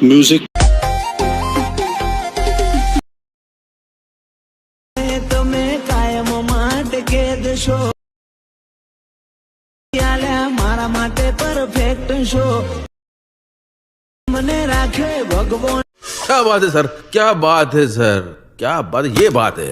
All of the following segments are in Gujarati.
Music. તમે કાયમ માટે કે દેશો મારા માટે પરફેક્ટ શો મને રાખે ભગવાન। क्या बात है सर, क्या बात है सर, क्या बात, ये बात है।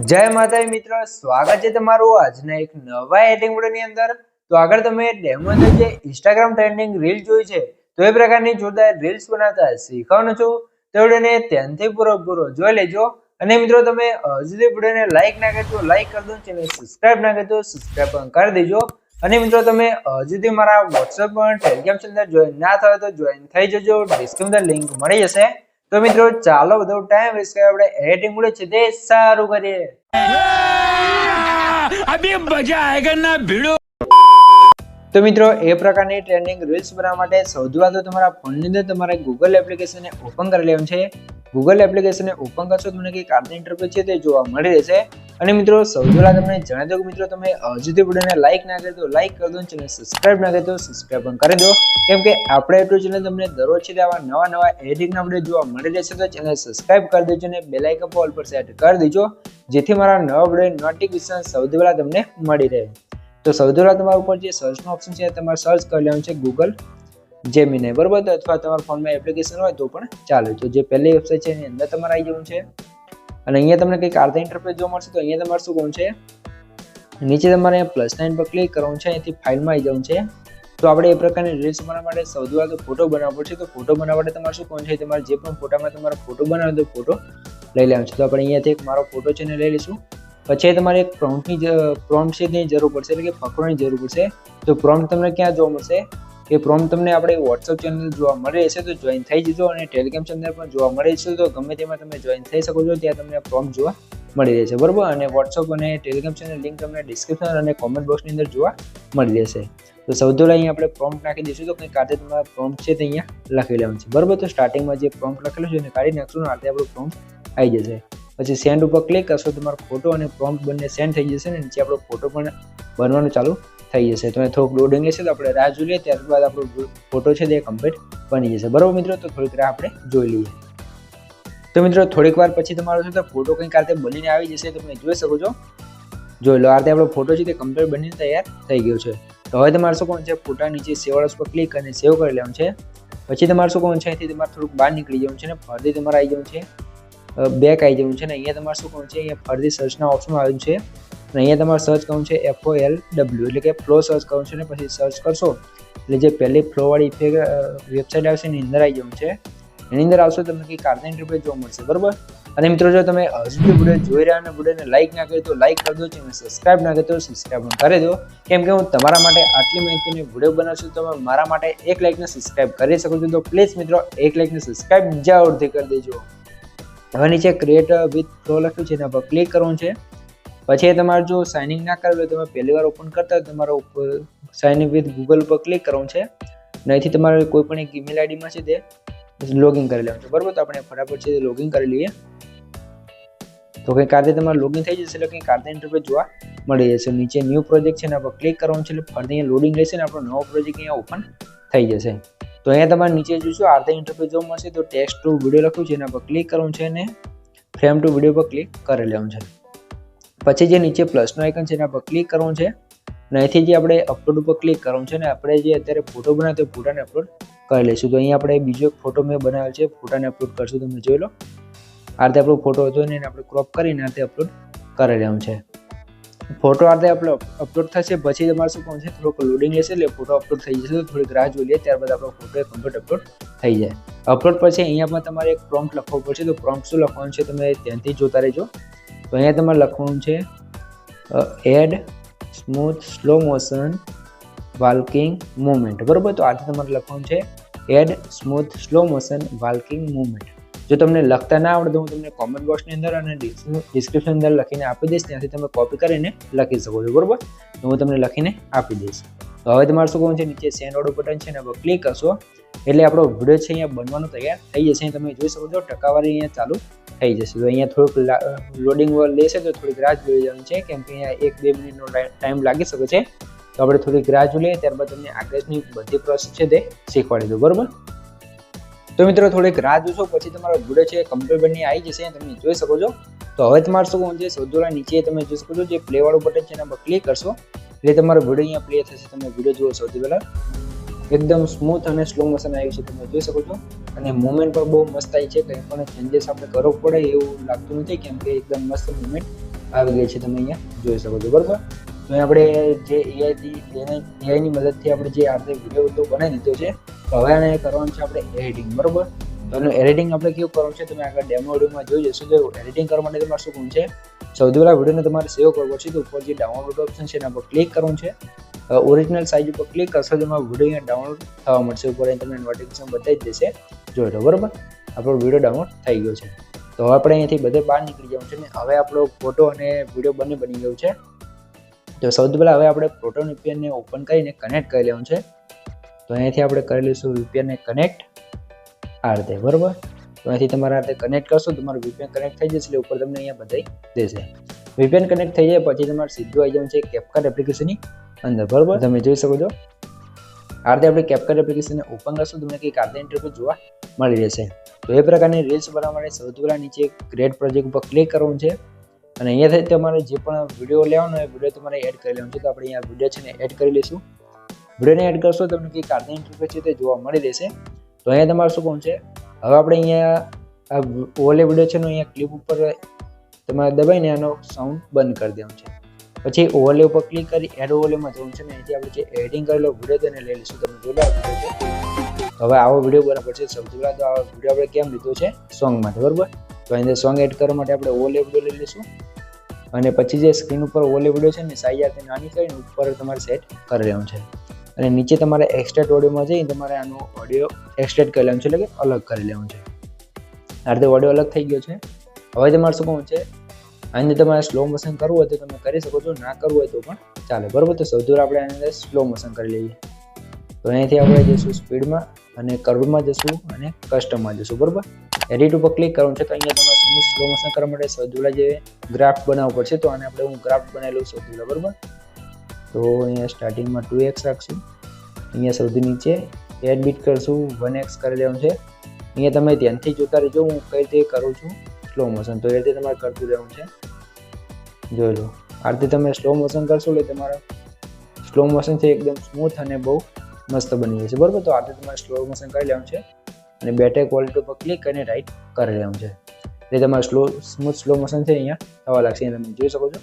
જય માતાજી મિત્રો, સ્વાગત છે તમારું આજના એક નવા એડિટિંગ વિડિયોની અંદર। તો આગળ તમે ડેમો અંદર જે ઇન્સ્ટાગ્રામ ટ્રેન્ડિંગ રીલ જોઈ છે, તો એ પ્રકારની જોરદાર રીલ્સ બનાવતા શીખવાનો છું। તો વિડિયોને ધ્યાનથી પૂરો જોઈ લેજો। અને મિત્રો તમે હજુ વિડિયોને લાઈક ના કરી તો લાઈક કરી દો, ચેનલ સબસ્ક્રાઇબ ના કરી તો સબસ્ક્રાઇબ પણ કરી દેજો। અને મિત્રો તમે હજુ મારા WhatsApp પર ટેલિગ્રામ ચેનલ જોઈન ના થયો તો જોઈન થઈ જજો, ડિસ્ક્રિપ્શનમાં લિંક મળી જશે। તો મિત્રો ચાલો બધો ટાઈમ વેસ્ટ કરે આપણે એડિટિંગ વિડિયો છે તે સારું કરીએ। અભી મજા આયેગા ના ભીડો। તો મિત્રો એ પ્રકારની ટ્રેન્ડિંગ રીલ્સ બનાવવા માટે સૌથી પહેલા તો તમારા ફોનની અંદર તમારે ગૂગલ એપ્લિકેશનને ઓપન કરી લેવાનું છે। ગૂગલ એપ્લિકેશનને ઓપન કરશો તમને કંઈક આર્ટિન ઇન્ટરફેસ છે તે જોવા મળી રહેશે। અને મિત્રો સૌથી પહેલા તમને જણાવી દઉં કે મિત્રો તમે હજુ વિડીયોને લાઈક ના કરી તો લાઈક કરી દો, ચેનલ સબસ્ક્રાઇબ ના કરી તો સબસ્ક્રાઇબ પણ કરી દો, કેમ કે આપણે એટલું ચેનલ તમને દરરોજ છે આવા નવા એડિટિંગના વિડીયો જોવા મળી રહેશે। તો ચેનલ સબસ્ક્રાઇબ કરી દેજો અને બેલ આઇકન પર ઓલ પર સેટ કરી દેજો, જેથી મારા નવા વિડીયો નોટિફિકેશન સૌથી પહેલા તમને મળી રહે। તો સૌથી પહેલા તમારા ઉપર જે સર્ચનો ઓપ્શન છે તમારે સર્ચ કરી લેવાનું છે ગૂગલ જેમિની, બરોબર? તો અથવા તમારા ફોનમાં એપ્લિકેશન હોય તો પણ ચાલે। તો જે પહેલી વેબસાઇટ છે એની અંદર તમારે આવી જવું છે અને અહીંયા તમને કંઈક આર્ટિન ઇન્ટરફેસ જોવા મળશે। તો અહીંયા તમારે શું કરવું છે, નીચે તમારે પ્લસ સાઇન પર ક્લિક કરવાનું છે, અહીંથી ફાઇલમાં આવી જવું છે। તો આપણે એ પ્રકારની રીલ્સ બનાવવા માટે સૌથી પહેલા તો ફોટો બનાવવો પડશે। તો ફોટો બનાવવા માટે તમારે શું કરવાનું છે, તમારે જે પણ ફોટામાં તમારો ફોટો બનાવો તો ફોટો લઈ લેવાનો છે। તો આપણે અહીંયાથી એક મારો ફોટો છે ને લઈ લઈશું। પછી તમારે એક પ્રોમ્પ્ટ છે તેની જરૂર પડશે, એટલે કે ફકરાની જરૂર પડશે। તો પ્રોમ્પ્ટ તમને ક્યાં જોવા મળશે, એ પ્રોમ્પ્ટ તમને આપણે WhatsApp ચેનલ જોવા મળી રહેશે, તો જોઈન થઈ જજો। અને ટેલિગ્રામ ચેનલ પણ જોવા મળી રહેશે, તો ગમે તેમાં તમે જોઈન થઈ શકો છો, ત્યાં તમને પ્રોમ્પ્ટ જોવા મળી રહેશે, બરોબર? અને WhatsApp અને ટેલિગ્રામ ચેનલ લિંક તમને ડિસ્ક્રિપ્શન અને કોમેન્ટ બોક્સની અંદર જોવા મળી રહેશે। તો સૌથી પહેલા અહીંયા આપણે પ્રોમ્પ્ટ નાખી દઈશું। તો કંઈ કાઢે તમારા પ્રોમ્પ્ટ છે તે અહીંયા લખી લેવાનું છે, બરોબર? તો સ્ટાર્ટિંગમાં જે પ્રોમ્પ્ટ લખેલું છે એને કાઢી નાખશું ને આતે આપણું પ્રોમ્પ્ટ આવી જશે। પછી સેન્ડ ઉપર ક્લિક કરશો, તમારો ફોટો અને પ્રોમ્પ્ટ બંને સેન્ડ થઈ જશે ને નીચે આપણો ફોટો પણ બનવાનું ચાલુ થઈ જશે। તો થોડુંક લોડિંગ લેશે તો આપણે રાહ જોઈ લઈએ, ત્યારબાદ આપણો ફોટો છે તે કમ્પ્લીટ બની જશે, બરોબર મિત્રો? તો થોડીક રાહ આપણે જોઈ લઈએ। તો મિત્રો થોડીક વાર પછી તમારો છે તો ફોટો કંઈક આ રીતે બનીને આવી જશે, તમે જોઈ શકો છો। જોઈ લો, આ રીતે આપણો ફોટો છે તે કમ્પ્લીટ બનીને તૈયાર થઈ ગયો છે। તો હવે તમારે શું કરવાનું છે, ફોટા નીચે સેવ વાળા પર ક્લિક અને સેવ કરી લેવાનું છે। પછી તમારે શું કરવાનું છે, અહીંથી તમારે થોડુંક બહાર નીકળી જવાનું છે ને ફરીથી તમારે આવી જવું છે, બેક આવી જવું છે ને અહીંયા તમારે શું કરવાનું છે, અહીંયા ફરીથી સર્ચના ઓપ્શન આવ્યું છે અને અહીંયા તમારે સર્ચ કરવાનું છે FOLW, એટલે કે ફ્લો સર્ચ કરવાનું છે ને પછી સર્ચ કરશો એટલે જે પહેલી ફ્લો વાળી વેબસાઇટ આવશે એની અંદર આવી જવું છે। એની અંદર આવશો તમને કંઈક આર્ટિન ઇન્ટરફેસ જોવા મળશે, બરોબર? અને મિત્રો જો તમે હજુ વિડીયો જોઈ રહ્યા અને વિડીયોને લાઈક ના કરી તો લાઈક કરી દો, ચેનલ સબસ્ક્રાઇબ ના કરી તો સબસ્ક્રાઇબ કરી દો, કેમ કે હું તમારા માટે આટલી માહિતીની વિડીયો બનાવશું તો તમે મારા માટે એક લાઈકને સબસ્ક્રાઇબ કરી શકો છો। તો પ્લીઝ મિત્રો એક લાઈકને સબસ્ક્રાઇબ જરૂરથી કરી દેજો। હવે નીચે ક્રિએટ વિથ ફ્લો લખ્યું છે એના પર ક્લિક કરવાનું છે। પછી તમારે જો સાઇન ઇન ના કરવું હોય તમે પહેલી વાર ઓપન કરતા હોય તમારા ઉપર સાઇન ઇન વિથ ગૂગલ ઉપર ક્લિક કરવાનું છે અને અહીંથી તમારે કોઈ પણ એક ઈમેલ આઈડીમાં છે તે લોગિન કરી લેવાનું છે, બરાબર? તો આપણે ફટાફટ છે લોગિન કરી લઈએ। તો કંઈક આ રીતે તમારે લોગિન થઈ જશે એટલે કંઈક આ રીતે ઇન્ટરફેસ જોવા મળી જશે। નીચે ન્યૂ પ્રોજેક્ટ છે એના પર ક્લિક કરવાનું છે એટલે ફરીથી અહીંયા લોડિંગ લેશે ને આપણો નવો પ્રોજેક્ટ અહીંયા ઓપન થઈ જશે। તો અહીંયા તમારે નીચે જોઈશું આ રીતે ઇન્ટરફેસ જોવા મળશે। તો ટેક્સ્ટ ટુ વિડીયો લખ્યું છે એના પર ક્લિક કરવાનું છે અને ફ્રેમ ટુ વિડીયો પર ક્લિક કરી લેવાનું છે। પછી જે નીચે પ્લસનો આઇકન છે એના પર ક્લિક કરવાનું છે અને અહીંથી જે આપણે અપલોડ ઉપર ક્લિક કરવાનું છે ને આપણે જે અત્યારે ફોટો બનાવ્યો તો ફોટાને અપલોડ કરી લઈશું। તો અહીંયા આપણે બીજો એક ફોટો મેં બનાવેલો છે, ફોટાને અપલોડ કરશું, તમે જોઈ લો। આ રીતે આપણો ફોટો હતો ને એને આપણે ક્રોપ કરીને આ રીતે અપલોડ કરી લેવાનું છે। ફોટો આ રીતે અપલોડ થશે પછી તમારે શું કરવાનું છે, થોડુંક લોડિંગ લેશે એટલે ફોટો અપલોડ થઈ જશે। તો થોડીક રાહ જોઈ લઈએ, ત્યારબાદ આપણો ફોટો કમ્પ્લીટ અપલોડ થઈ જાય। અપલોડ પછી અહીંયા પણ તમારે એક પ્રોમ્પ્ટ લખવો પડશે। તો પ્રોમ્પ્ટ શું લખવાનું છે તમે ધ્યાનથી જોતા રહેજો। તો અહીંયા તમારે લખવાનું છે add smooth slow motion walking movement, બરોબર? તો આજે તમારે લખવાનું છે add smooth slow motion walking movement. જો તમને લખતા ના આવડે તો હું તમને કોમેન્ટ બોક્સની અંદર અને ડિસ્ક્રિપ્શન અંદર લખીને આપી દઈશ, ત્યાંથી તમે કોપી કરીને લખી શકો છો, બરોબર? તો હું તમને લખીને આપી દઈશ। તો હવે તમારે શું કરવાનું છે, નીચે સેન્ડ વાળું બટન છે એના પર ક્લિક કરશો એટલે આપણો વિડીયો છે અહીંયા બનવાનું તૈયાર થઈ જશે। તમે જોઈ શકો છો ટકાવારી અહીંયા ચાલુ થઈ જશે। તો અહીંયા થોડુંક લોડિંગ લેશે તો થોડીક રાહ જોઈ જવાનું છે, કેમ કે અહીંયા 1-2 મિનિટનો ટાઈમ લાગી શકે છે। તો આપણે થોડીક રાહ જોઈ લઈએ, ત્યારબાદ તમને આગળની બધી પ્રોસેસ છે તે શીખવાડી દઉં, બરોબર? તો મિત્રો થોડીક રાહ જોશો, પછી તમારો વિડીયો છે કમ્પ્લીટ બની આવી જશે, તમે જોઈ શકો છો. તો હવે તમારે શું કરવાનું છે, સૌથી પહેલા નીચે તમે જોઈ શકો છો જે પ્લે વાળું બટન છે એના પર ક્લિક કરશો એટલે તમારો વિડીયો અહીંયા પ્લે થશે. તમે વિડીયો જુઓ. સૌથી પહેલા એકદમ સ્મૂથ અને સ્લો મોશન આવ્યું છે, તમે જોઈ શકો છો. અને મુવમેન્ટ પણ બહુ મસ્ત આવી છે, કંઈ પણ ચેન્જીસ આપણે કરવો પડે એવું લાગતું નથી, કેમ કે એકદમ મસ્ત મુવમેન્ટ આવી ગઈ છે, તમે અહીંયા જોઈ શકો છો. બરાબર, તો આપણે જે એઆઈની મદદથી આપણે જે આ વિડીયો તો બનાવી દીધો છે, તો હવે આને કરવાનું છે આપણે એડિટિંગ. બરાબર, તો એનું એડિટિંગ આપણે કેવું કરવાનું છે તમે આગળ ડેમો વિડીયોમાં જોઈ જશો. તો એડિટિંગ કરવા માટે તમારે શું કરવું છે, સૌથી પહેલા વિડીયોને તમારે સેવ કરવો છે, તો ઉપર જે ડાઉનલોડ ઓપ્શન છે એના પર ક્લિક કરવાનું છે. ઓરિજિનલ સાઇઝ ઉપર ક્લિક કરશો તો તમારો વિડીયો અહીંયા ડાઉનલોડ થવા મળશે. ઉપર તમને નોટિફિકેશન બતાવી જ દેશે, જોઈ લો. બરાબર, આપણો વિડીયો ડાઉનલોડ થઈ ગયો છે. તો હવે આપણે અહીંયાથી બધે બહાર નીકળી જવાનું છે ને હવે આપણો ફોટો અને વિડીયો બંને બની ગયું છે. તો સૌથી પહેલાં હવે આપણે પ્રોટોન VPN ઓપન કરીને કનેક્ટ કરી લેવાનું છે. તો અહીંયાથી આપણે કરી લઈશું VPN કનેક્ટ આ રીતે. બરાબર, તો અહીંથી તમારા રીતે કનેક્ટ કરશો તમારું VPN કનેક્ટ થઈ જશે, એટલે ઉપર તમને અહીંયા બતાવી દેશે. VPN કનેક્ટ થઈ જાય પછી તમારે સીધું આવી જવાનું છે CapCut એપ્લિકેશનની અંદર. બરાબર, તમે જોઈ શકો છો આ રીતે આપણે CapCut એપ્લિકેશનને ઓપન કરશું તમને કંઈક આ રીતે ઇન્ટરફેસ જોવા મળી રહેશે. તો એ પ્રકારની રીલ્સ બનાવવા માટે સૌથી પહેલાં નીચે ક્રિએટ પ્રોજેક્ટ ઉપર ક્લિક કરવાનું છે અને અહીંયાથી તમારે જે પણ વિડીયો લેવાનો હોય વિડીયો તમારે એડ કરી લેવાનો છે. તો આપણે અહીંયા વિડીયો છે ને એડ કરી લઈશું. વિડીયોને એડ કરશો તમને કંઈક આ રીતે ઇન્ટરફેસ છે તે જોવા મળી રહેશે. તો અહીંયા તમારે શું કરવાનું છે, હવે આપણે અહીંયા આ ઓલે વિડીયો છે ને અહીંયા ક્લિપ ઉપર તમારે દબાઈને આનો સાઉન્ડ બંધ કરી દેવાનું છે. પછી ઓવરલે ઉપર ક્લિક કરી એડ ઓવરલેમાં જવું છે ને અહીંથી આપણે જે એડિટિંગ કરેલો વિડીયો તેને લઈ લઈશું. તમે જોઈ લો વિડીયો છે. હવે આવો વિડીયો બરાબર છે. સૌથી પહેલાં તો આ વિડીયો આપણે કેમ લીધો છે, સોંગ માટે. બરાબર, તો અહીં સોંગ એડ કરવા માટે આપણે ઓવરલે વિડીયો લઈ લઈશું અને પછી જે સ્ક્રીન ઉપર ઓવરલે વિડીયો છે ને સાઈઝ આપણે નાની કરીને ઉપર તમારે સેટ કરી લેવાનું છે. અને નીચે તમારે એક્સટ્રેક્ટ ઓડિયોમાં જઈને તમારે આનો ઓડિયો એક્સટ્રેક્ટ કરી લેવાનું છે, એટલે કે અલગ કરી લેવાનું છે. આ રીતે ઓડિયો અલગ થઈ ગયો છે. હવે તમારે શું કરવું છે, આની તમારે સ્લો મોશન કરવું હોય તો તમે કરી શકો છો, ના કરવું હોય તો પણ ચાલે. બરાબર, તો સૌથી આપણે આની અંદર સ્લો મોશન કરી લઈએ. તો અહીંયાથી આપણે જઈશું સ્પીડમાં અને કર્વમાં જશું અને કસ્ટમમાં જશું. બરાબર, એડિટ ઉપર ક્લિક કરવાનું છે. તો અહીંયા તમારે સ્મૂથ સ્લો મોશન કરવા માટે સૌથી પહેલાં જે ગ્રાફ બનાવવું પડશે. તો આને આપણે હું ગ્રાફ બનાવેલું સૌથી પહેલાં. બરાબર, તો અહીંયા સ્ટાર્ટિંગમાં 2x રાખશું. અહીંયા સૌથી નીચે એડ બીટ કરશું 1x કરી લેવાનું છે. અહીંયા તમે ધ્યાનથી જોતા રહેજો હું કઈ રીતે કરું છું સ્લો મોશન, તો એ રીતે તમારે કરતું રહેવું છે. જોઈ લો આ રીતે તમે સ્લો મોશન કરશો એટલે તમારા સ્લો મોશન છે એકદમ સ્મૂથ અને બહુ મસ્ત બની જશે. બરાબર, તો આ રીતે તમારે સ્લો મોશન કરી લેવાનું છે અને બેટર ક્વોલિટી પર ક્લિક કરીને રાઈટ કરી લેવાનું છે. એટલે તમારે સ્મૂથ સ્લો મોશન છે અહીંયા થવા લાગશે. તમે જોઈ શકો છો.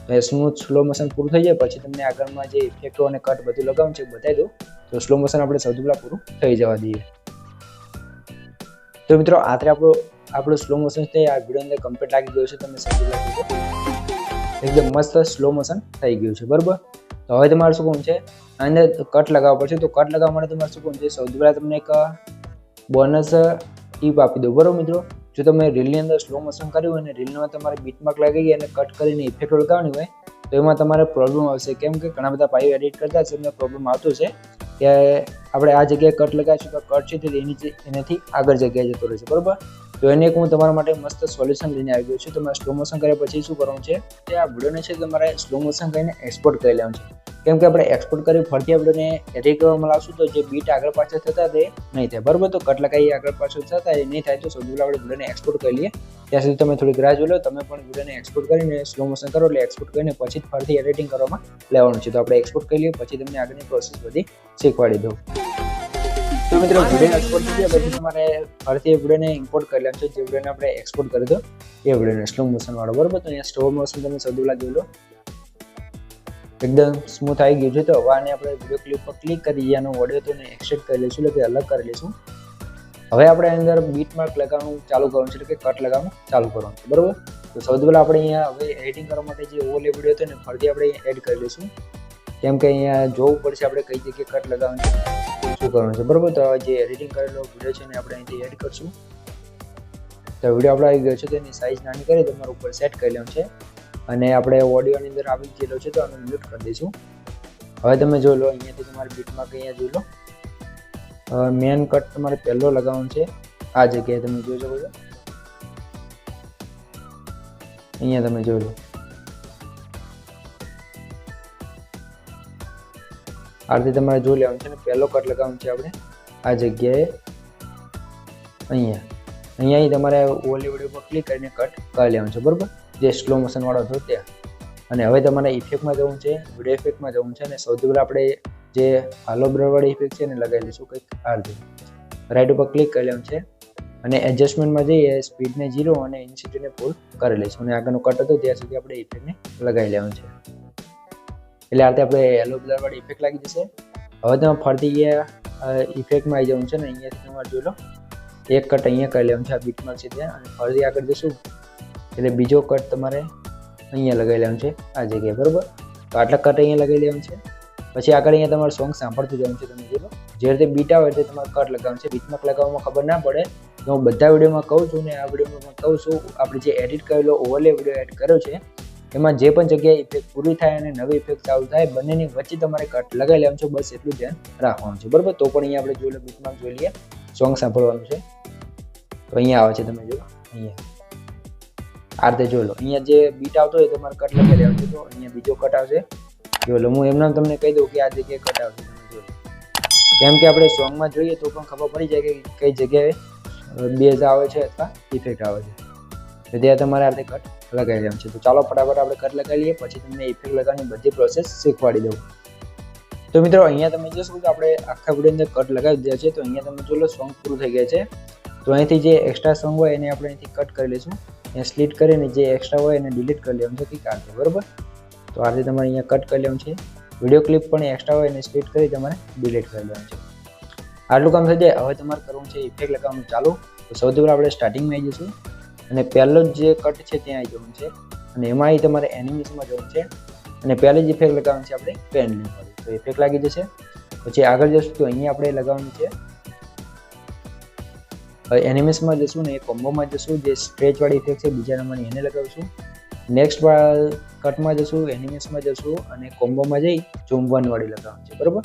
તો સ્મૂથ સ્લો મોશન પૂરું થઈ જાય પછી તમને આગળમાં જે ઇફેક્ટો અને કટ બધું લગાવવાનું છે બતાવી દો. તો સ્લો મોશન આપણે સૌથી પહેલાં પૂરું થઈ જવા દઈએ. તો મિત્રો આત્રે આપણું સ્લો મોશન છે આ વિડીયો અંદર કમ્પ્લીટ લાગી ગયું છે. તમે સૌથી પહેલાં એકદમ મસ્ત સ્લો મોશન થઈ ગયું છે. બરાબર, તો હવે તમારે શું કરવું છે, આને કટ લગાવવા પડશે. તો કટ લગાવવા માટે તમારે શું કરવું છે, સૌથી પહેલાં તમને એક બોનસ ટીપ આપી દો. બરાબર મિત્રો, જો તમે રીલની અંદર સ્લો મોશન કર્યું હોય અને રીલમાં તમારે બીટમાર્ક લાગી ગઈ અને કટ કરીને ઇફેક્ટો લગાવવાની હોય તો એમાં તમારે પ્રોબ્લેમ આવશે. કેમ કે ઘણા બધા ભાઈઓ એડિટ કરતા હશે એમને પ્રોબ્લેમ આવતો છે કે આપણે આ જગ્યાએ કટ લગાવીશું તો કટ છે તે એનાથી આગળ જગ્યાએ જતો રહેશે. બરાબર, તો એને એક હું તમારા માટે મસ્ત સોલ્યુશન લઈને આવી ગયો છું. તમારે સ્લો મોશન કર્યા પછી શું કરવાનું છે, તે આ વિડીયોને છે તમારે સ્લો મોશન કરીને એક્સપોર્ટ કરી લેવાનું છે. કેમ કે આપણે એક્સપોર્ટ કરી ફરીથી આપણે એડિટ કરવામાં લાવશું તો જે બીટ આગળ પાછળ થતા તે નહીં થાય. બરાબર, તો કટ લગાવી આગળ પાછળ થતા એ નહીં થાય. તો સૌથી પહેલાં આપણે વિડીયોને એક્સપોર્ટ કરી લઈએ. ત્યાં સુધી તમે થોડીક રાહ જોઈ લો. તમે પણ વિડીયોને એક્સપોર્ટ કરીને સ્લો મોશન કરો એટલે એક્સપોર્ટ કરીને પછી ફરીથી એડિટિંગ કરવામાં લેવાનું છે. તો આપણે એક્સપોર્ટ કરી લઈએ પછી તમને આગળની પ્રોસેસ બધી શીખવાડી દઉં. તો મિત્રો વિડીયો એક્સપોર્ટ થઈ ગયા પછી તમારે ફરીથી વિડીયોને ઇમ્પોર્ટ કરી લેવાનું છે. જે વિડીયોને આપણે એક્સપોર્ટ કરી દો એ વિડીયોને સ્લો મોશન વાળો. બરાબર, તો અહીંયા સ્લો મોશન તમે સૌથી પહેલાં જોઈ લો એકદમ સ્મૂથ આવી ગયું છે. તો હવે આને આપણે વિડીયો ક્લિપ પર ક્લિક કરી આનો ઓડિયો તો એક્સટ્રેક્ટ કરી લઈશું, એટલે કે અલગ કરી લઈશું. હવે આપણે અંદર બીટમાર્ક લગાવવાનું ચાલુ કરવાનું છે, એટલે કે કટ લગાવવાનું ચાલુ કરવાનું છે. બરાબર, તો સૌથી પહેલાં આપણે અહીંયા હવે એડિટિંગ કરવા માટે જે ઓવરલે વિડીયો હતો ને ફરીથી આપણે એડ કરી લઈશું. કેમ કે અહીંયા જોવું પડશે આપણે કઈ જગ્યાએ કટ લગાવવાનું છે, શું કરવાનું છે. બરાબર, તો જે એડિટિંગ કરેલો વિડીયો છે ને આપણે અહીંથી એડ કરશું. તો વિડીયો આપણે આવી ગયો છે તો એની સાઇઝ નાની કરી તમારા ઉપર સેટ કરી લેવાનું છે અને આપણે ઓડિયોની અંદર આવી ગયેલો છે તો આને મ્યુટ કરી દઈશું. હવે તમે જોઈ લો અહીંયાથી તમારે બીટમાં અહીંયા જોઈ લો મેન કટ તમારે પહેલો લગાવવાનો છે. આ જગ્યાએ તમે જોઈ શકો છો, અહીંયા તમે જોઈ લો આ રીતે તમારે જોઈ લેવાનું છે ને પહેલો કટ લગાવવાનો છે આપણે આ જગ્યાએ અહીંયા તમારે ઓલી વિડીયો પર ક્લિક કરીને કટ કરી લેવાનું છે, બરાબર, જે સ્લો મોશન વાળો હતો ત્યાં. અને હવે તમારે ઇફેક્ટમાં જવું છે, વિડીયો ઇફેક્ટમાં જવું છે, અને સૌથી પહેલાં આપણે જે હાલો બ્લર વાળી ઇફેક્ટ છે એને લગાવી લઈશું કંઈક આ રીતે. રાઈટ ઉપર ક્લિક કરી લેવાનું છે અને એડજસ્ટમેન્ટમાં જઈએ સ્પીડને 0 અને ઇન્ટેન્સિટીને ફૂલ કરી લઈશું. અને આગળનો કટ હતો ત્યાં સુધી આપણે ઇફેક્ટને લગાવી લેવાનું છે. એટલે આ રીતે આપણે યલો બ્લર વાળી ઇફેક્ટ લાગી જશે. હવે તમે ફરતી ઇફેક્ટમાં આવી જવું છે ને અહીંયાથી તમારે જોઈ લો એક કટ અહીંયા કરી લેવાનું છે, આ બીટમાર્ક છે ત્યાં, અને ફરતી આગળ જશું એટલે બીજો કટ તમારે અહીંયા લગાવી લેવાનું છે આ જગ્યાએ, બરાબર. તો આટલા કટ અહીંયા લગાવી લેવાનું છે. પછી આગળ અહીંયા તમારે સોંગ સાંભળતું જવાનું છે. તમે જોઈ લો જે રીતે બીટ આવે એટલે તમારે કટ લગાવવાનું છે. બીટમાર્ક લગાવવામાં ખબર ના પડે તો હું બધા વિડીયોમાં કહું છું ને આ વિડીયોમાં કહું છું. આપણે જે એડિટ કરેલો ઓવરલે વિડીયો એડ કર્યો છે એમાં જે પણ જગ્યાએ ઇફેક્ટ પૂરી થાય અને નવી ઇફેક્ટ ચાલુ થાય બંનેની વચ્ચે તમારે કટ લગાવી લેવાનું છે, બસ એટલું ધ્યાન રાખવાનું છે, બરાબર. તો પણ અહીંયા આપણે જોઈ લો બીટમાર્ક જોઈ લઈએ, સોંગ સાંભળવાનું છે. તો અહીંયા આવે છે, તમે જો અહીંયા આ રીતે જોઈ લો. અહીંયા જે બીટ આવતો હોય તમારે કટ લગાવી લેવાનું છે. તો અહીંયા બીજો કટ આવશે, જોઈ લો. હું એમને તમને કહી દઉં કે આ જગ્યાએ કટ આવશે, તમે જોઈ લો. કેમ કે આપણે સોંગમાં જોઈએ તો પણ ખબર પડી જાય કે કઈ જગ્યાએ બેઝ આવે છે અથવા ઇફેક્ટ આવે છે. તો ત્યાં તમારે આ રીતે કટ લગાવી લેવાનું છે. તો ચાલો ફટાફટ આપણે કટ લગાવી લઈએ, પછી તમને ઇફેક્ટ લગાવવાની બધી પ્રોસેસ શીખવાડી દઉં. તો મિત્રો અહીંયા તમે જોશો કે આપણે આખા વિડીયો અંદર કટ લગાવી દીધા છે. તો અહીંયા તમે જોઈ લો સોંગ પૂરું થઈ ગયા છે. તો અહીંથી જે એક્સ્ટ્રા સોંગ હોય એને આપણે અહીંથી કટ કરી લઈશું. અહીંયા સ્લીટ કરીને જે એક્સ્ટ્રા હોય એને ડિલીટ કરી લેવાનું છે કંઈક આ રીતે, બરાબર. તો આ રીતે તમારે અહીંયા કટ કરી લેવાનું છે. વિડીયો ક્લિપ પણ એક્સ્ટ્રા હોય એને સ્લીટ કરી તમારે ડિલીટ કરી લેવાનું છે. આટલું કામ થઈ જાય. હવે તમારે કરવું છે ઇફેક્ટ લગાવવાનું ચાલુ. તો સૌથી પહેલાં આપણે સ્ટાર્ટિંગમાં આવી જઈશું અને પહેલો જે કટ છે ત્યાં આવી જવાનું છે અને એમાં તમારે એનિમેશનમાં જવું છે અને પહેલી જ ઇફેક્ટ લગાવવાની છે આપણે પેન્ડલિંગ વાળી. તો ઇફેક્ટ લાગી જશે. પછી આગળ જશું તો અહીંયા આપણે લગાવવાનું છે. હવે એનિમેશનમાં જશું ને એ કોમ્બોમાં જશું, જે સ્ટ્રેચ વાળી ઇફેક્ટ છે બીજા નંબરની એને લગાવીશું. નેક્સ્ટ કટમાં જશું, એનિમેશનમાં જશું અને કોમ્બોમાં જઈ ઝૂમ 1 વાળી લગાવવાની છે, બરાબર.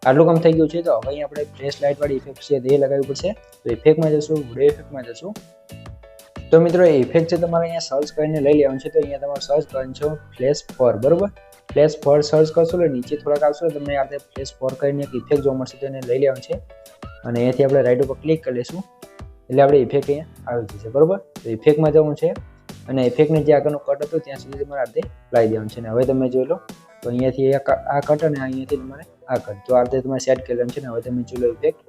આટલું કામ થઈ ગયું છે. તો હવે અહીં આપણે ફ્લેશ લાઇટ વાળી ઇફેક્ટ છે તે લગાવવી પડશે. તો ઇફેક્ટમાં જશું, વિડીયો ઇફેક્ટમાં જશું. તો મિત્રો એ ઇફેક્ટ છે તમારે અહીંયા સર્ચ કરીને લઈ લેવાનું છે. તો અહીંયા તમારે સર્ચ કરવાનું છે ફ્લેશ 4, બરાબર. ફ્લેશ 4 સર્ચ કરશો એટલે નીચે થોડાક આવશો એટલે તમને આ રીતે ફ્લેશ 4 કરીને એક ઇફેક્ટ જોવા મળશે, તો એને લઈ લેવાનું છે અને અહીંયાથી આપણે રાઈટ ઉપર ક્લિક કરી લઈશું એટલે આપણે ઇફેક્ટ અહીંયા આવી જશે, બરાબર. તો ઇફેક્ટમાં જવું છે અને ઇફેક્ટને જે આગળનો કટ હતો ત્યાં સુધી તમારે આ રીતે લાવી દેવાનું છે. અને હવે તમે જોઈ લો તો અહીંયાથી આ કટ અને અહીંયાથી તમારે આ કટ, તો આ રીતે તમારે સેટ કરી લેવાનું છે. ને હવે તમે જોઈ લો ઇફેક્ટ,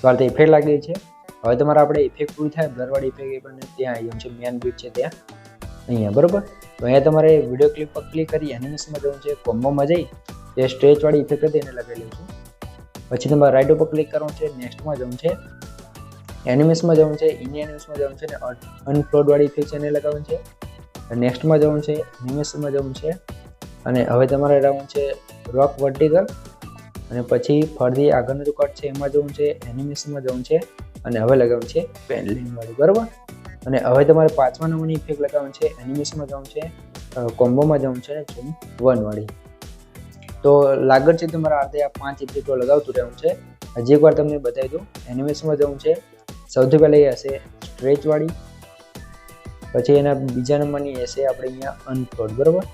તો આ રીતે ઇફેક્ટ લાગી છે. હવે તમારે આપણે ઇફેક્ટ પૂરી થાય બ્લરવાળી ઇફેક્ટ એ પણ ત્યાં આવી જવું છે, મેન બીટ છે ત્યાં અહીંયા, બરાબર. તો અહીંયા તમારે વિડીયો ક્લિપ પર ક્લિક કરી એનિમેશનમાં જવું છે. કોમ્બોમાં જઈ જે સ્ટ્રેચવાળી ઇફેક્ટ હતી એને લગાવી લઈશું. પછી તમારે રાઈટ ઉપર ક્લિક કરવાનું છે, નેક્સ્ટમાં જવું છે, એનિમેશનમાં જવું છે, એનિમેશનમાં જવું છે અને અનફ્લોડ વાળી ઇફેક્ટ છે એને લગાવવાનું છે. નેક્સ્ટમાં જવું છે, એનિમેશનમાં જવું છે અને હવે તમારે રહેવું છે રોક વર્ટિકલ અને પછી ફરતી આગળનો જો કટ છે એમાં જવું છે, એનિમેશનમાં જવું છે અને હવે લગાવવું છે પેન્ડલિંગ વાળી, બરાબર. અને હવે તમારે 5મા નંબરની ઇફેક્ટ લગાવવાનું છે, એનિમેશનમાં જવું છે, કોમ્બોમાં જવું છે અને ઝૂમ 1 વાળી. તો લાગત છે તમારા આ 5 ઇફેક્ટો લગાવતું રહેવું છે. હજી એકવાર તમને બતાવી દઉં. એનિમેશનમાં જવું છે, સૌથી પહેલાં એ હશે સ્ટ્રેચ વાળી, પછી એના બીજા નંબરની હશે આપણે અહીંયા અનફ્લોડ, બરાબર,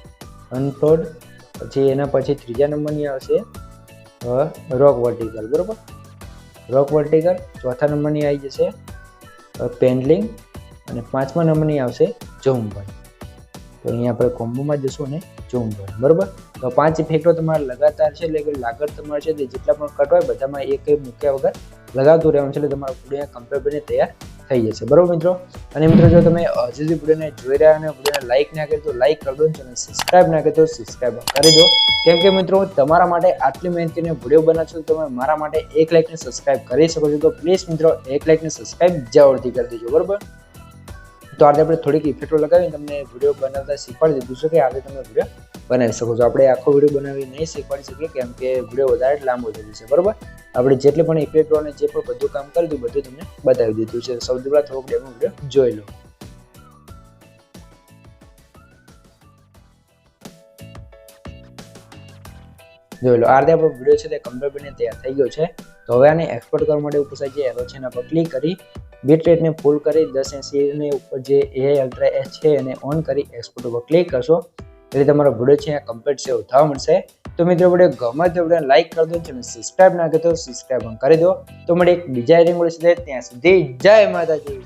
અનફ્લોડ. પછી એના પછી ત્રીજા નંબરની આવશે રોક વર્ટિકલ, બરાબર, રોક વર્ટિકલ. ચોથા નંબરની આવી જશે પેન્ડલિંગ અને 5મા નંબરની આવશે ઝૂમ 1. તો અહીંયા આપણે કોમ્બોમાં જશું અને ઝૂમ 1, બરાબર. તો 5 ઇફેક્ટો તમારે લગાતાર છે એટલે કે લાગત તમારે છે તે જેટલા પણ કટ હોય બધામાં એક મૂક્યા વગર લગાવતું રહેવાનું છે એટલે તમારું વિડીયો કમ્પ્લીટ બને તૈયાર થઈ જશે, બરાબર મિત્રો. અને મિત્રો જો તમે હજી વિડીયોને જોઈ રહ્યા અને વિડીયોને લાઇક ના કરી તો લાઇક કરી દો અને સબસ્ક્રાઇબ ના કરી તો સબસ્ક્રાઇબ કરી દો. કેમ કે મિત્રો તમારા માટે આટલી મહેનત કરીને વિડીયો બનાવશો તો તમે મારા માટે 1 લાઇકને સબસ્ક્રાઇબ કરી શકો છો. તો પ્લીઝ મિત્રો 1 લાઇકને સબસ્ક્રાઇબ જરૂરથી કરી દેજો, બરાબર. તો આજે આપણે થોડીક ઇફેક્ટો લગાવીને તમને વિડીયો બનાવતા શીખવાડી દીધું છે કે આજે તમે વિડીયો બનાવી શકો છો. આપણે આખો વિડીયો બનાવી નહીં શીખવાડી શકીએ કેમ કે વિડીયો વધારે લાંબો થઈ જશે, બરાબર. આપણે જેટલી પણ ઇફેક્ટો અને જે પણ બધું કામ કર્યું બધું તમને બતાવી દીધું છે. સૌથી પહેલાં થોડોક ડેમો વિડીયો જોઈ લો. જોઈ લો આ રીતે આપણો વિડીયો છે તે કમ્પ્લીટ બનીને તૈયાર થઈ ગયો છે. તો હવે આને એક્સપોર્ટ કરવા માટે ઉપર સાઈડ જે એરો છે એના પર ક્લિક કરી બીટ રેટને ફૂલ કરી 1080 ને ઉપર જે AI અલ્ટ્રા એચ છે એને ઓન કરી એક્સપોર્ટ ઉપર ક્લિક કરશો એટલે તમારો વિડીયો છે અહીંયા કમ્પ્લીટ સેવ થવા મળશે. તો મિત્રો વિડીયો ગમે તો વિડીયો લાઈક કરી દો, ચેનલ સબસ્ક્રાઇબ ના કરો તો સબસ્ક્રાઇબ પણ કરી દો. તો મળે એક બીજા એડિંગ વિડીયો સાથે, ત્યાં સુધી જય માતાજી.